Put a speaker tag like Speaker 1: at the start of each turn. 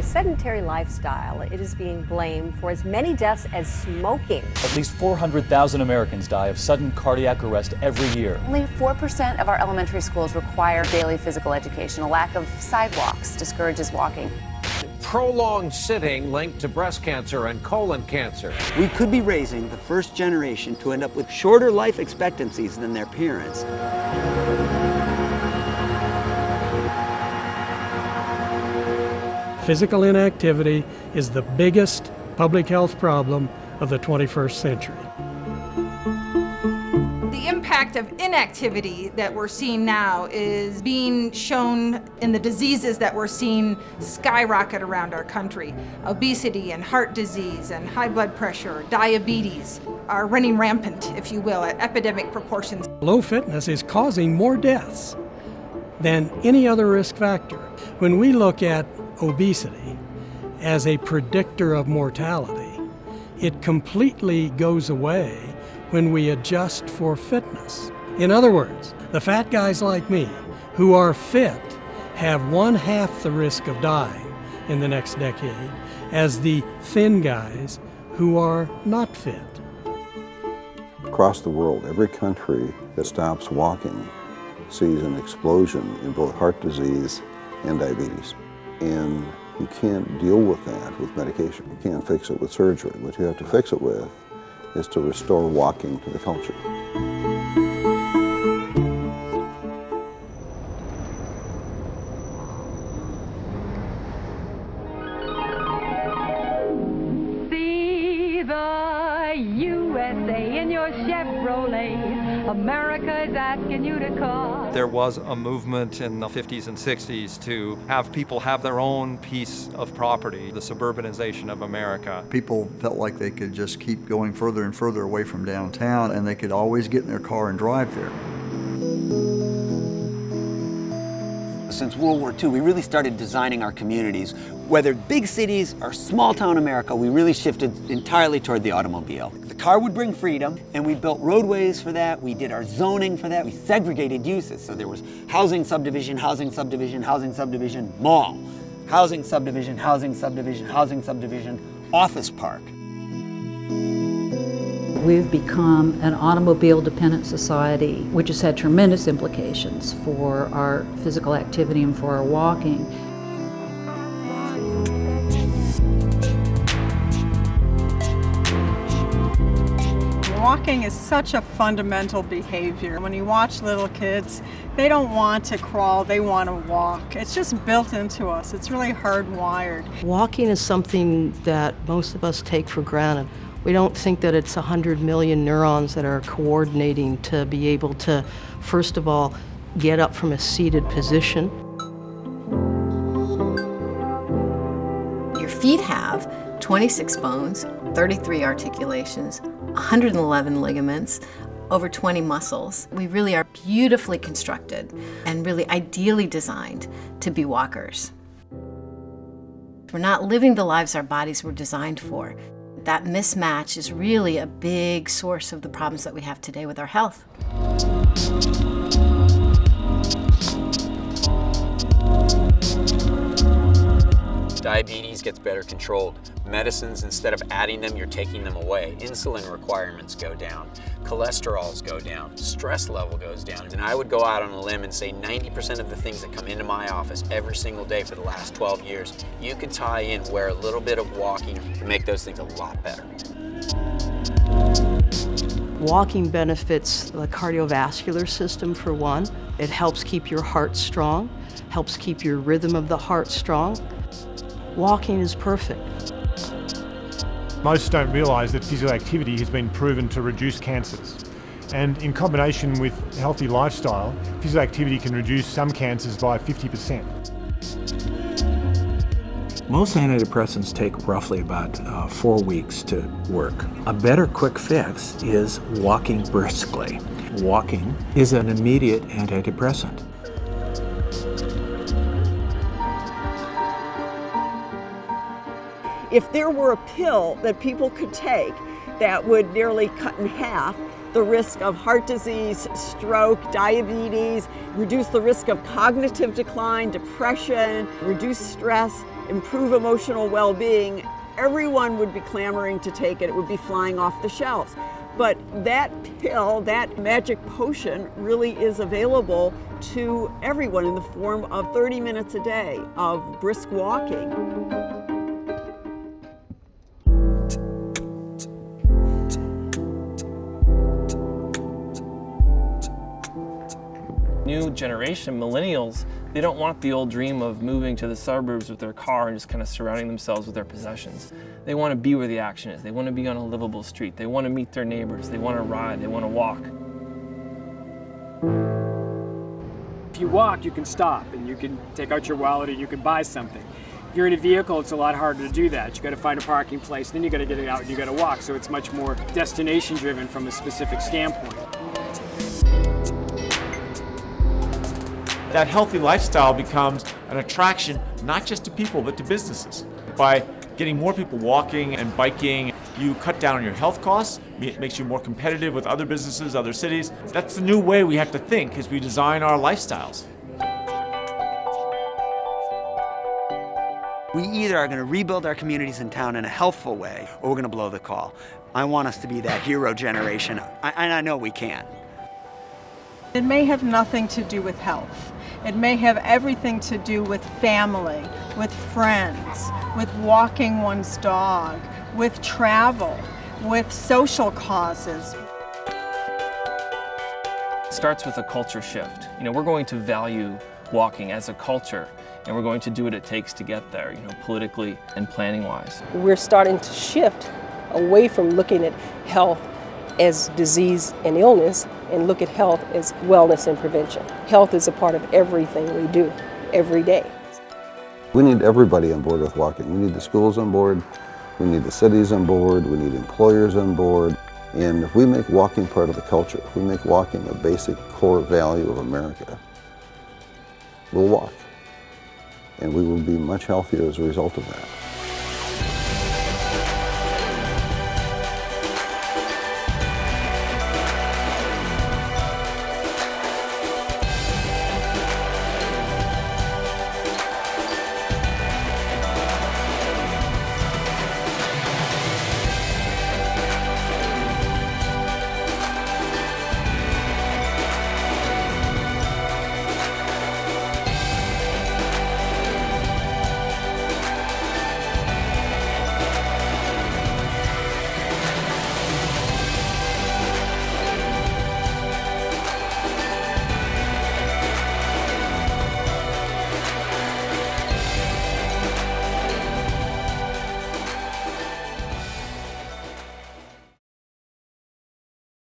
Speaker 1: sedentary lifestyle, it is being blamed for as many deaths as smoking.
Speaker 2: At least 400,000 Americans die of sudden cardiac arrest every year.
Speaker 3: Only 4% of our elementary schools require daily physical education. A lack of sidewalks discourages walking.
Speaker 4: Prolonged sitting linked to breast cancer and colon cancer.
Speaker 5: We could be raising the first generation to end up with shorter life expectancies than their parents.
Speaker 6: Physical inactivity is the biggest public health problem of the 21st century.
Speaker 7: The impact of inactivity that we're seeing now is being shown in the diseases that we're seeing skyrocket around our country. Obesity and heart disease and high blood pressure, diabetes are running rampant, if you will, at epidemic proportions.
Speaker 6: Low fitness is causing more deaths than any other risk factor. When we look at obesity as a predictor of mortality, it completely goes away when we adjust for fitness. In other words, the fat guys like me who are fit have 1/2 the risk of dying in the next decade as the thin guys who are not fit.
Speaker 8: Across the world, every country that stops walking sees an explosion in both heart disease and diabetes. And you can't deal with that with medication. You can't fix it with surgery. What you have to fix it with is to restore walking to the culture.
Speaker 9: See the USA in your Chevrolet. America is asking you to call.
Speaker 10: There was a movement in the 50s and 60s to have people have their own piece of property, the suburbanization of America.
Speaker 11: People felt like they could just keep going further and further away from downtown, and they could always get in their car and drive there.
Speaker 5: Since World War II, we really started designing our communities. Whether big cities or small town America, we really shifted entirely toward the automobile. The car would bring freedom, and we built roadways for that. We did our zoning for that. We segregated uses. So there was housing subdivision, housing subdivision, housing subdivision, mall, housing subdivision, housing subdivision, housing subdivision, office park.
Speaker 12: We've become an automobile-dependent society, which has had tremendous implications for our physical activity and for our walking.
Speaker 13: Walking is such a fundamental behavior. When you watch little kids, they don't want to crawl, they want to walk. It's just built into us. It's really hardwired.
Speaker 14: Walking is something that most of us take for granted. We don't think that it's 100 million neurons that are coordinating to be able to, first of all, get up from a seated position.
Speaker 3: Your feet have 26 bones, 33 articulations, 111 ligaments, over 20 muscles. We really are beautifully constructed and really ideally designed to be walkers. We're not living the lives our bodies were designed for. That mismatch is really a big source of the problems that we have today with our health.
Speaker 15: Diabetes gets better controlled. Medicines, instead of adding them, you're taking them away. Insulin requirements go down. Cholesterols go down. Stress level goes down. And I would go out on a limb and say 90% of the things that come into my office every single day for the last 12 years, you could tie in where a little bit of walking can make those things a lot better.
Speaker 14: Walking benefits the cardiovascular system, for one. It helps keep your heart strong, helps keep your rhythm of the heart strong. Walking is perfect.
Speaker 16: Most don't realise that physical activity has been proven to reduce cancers. And in combination with a healthy lifestyle, physical activity can reduce some cancers by 50%.
Speaker 17: Most antidepressants take roughly about 4 weeks to work. A better quick fix is walking briskly. Walking is an immediate antidepressant.
Speaker 18: If there were a pill that people could take that would nearly cut in half the risk of heart disease, stroke, diabetes, reduce the risk of cognitive decline, depression, reduce stress, improve emotional well-being, everyone would be clamoring to take it. It would be flying off the shelves. But that pill, that magic potion, really is available to everyone in the form of 30 minutes a day of brisk walking.
Speaker 19: New generation, millennials, they don't want the old dream of moving to the suburbs with their car and just kind of surrounding themselves with their possessions. They want to be where the action is. They want to be on a livable street. They want to meet their neighbors. They want to ride. They want to walk.
Speaker 20: If you walk, you can stop and you can take out your wallet and you can buy something. If you're in a vehicle, it's a lot harder to do that. You got to find a parking place, then you got to get it out and you got to walk. So it's much more destination driven from a specific standpoint.
Speaker 21: That healthy lifestyle becomes an attraction not just to people but to businesses. By getting more people walking and biking, you cut down on your health costs. It makes you more competitive with other businesses, other cities. That's the new way we have to think as we design our lifestyles.
Speaker 5: We either are going to rebuild our communities in town in a healthful way, or we're going to blow the call. I want us to be that hero generation, and I know we can.
Speaker 13: It may have nothing to do with health. It may have everything to do with family, with friends, with walking one's dog, with travel, with social causes.
Speaker 19: It starts with a culture shift. We're going to value walking as a culture, and we're going to do what it takes to get there, politically and planning-wise.
Speaker 22: We're starting to shift away from looking at health as disease and illness and look at health as wellness and prevention. Health is a part of everything we do every day.
Speaker 8: We need everybody on board with walking. We need the schools on board, we need the cities on board, we need employers on board. And if we make walking part of the culture, if we make walking a basic core value of America, we'll walk. And we will be much healthier as a result of that.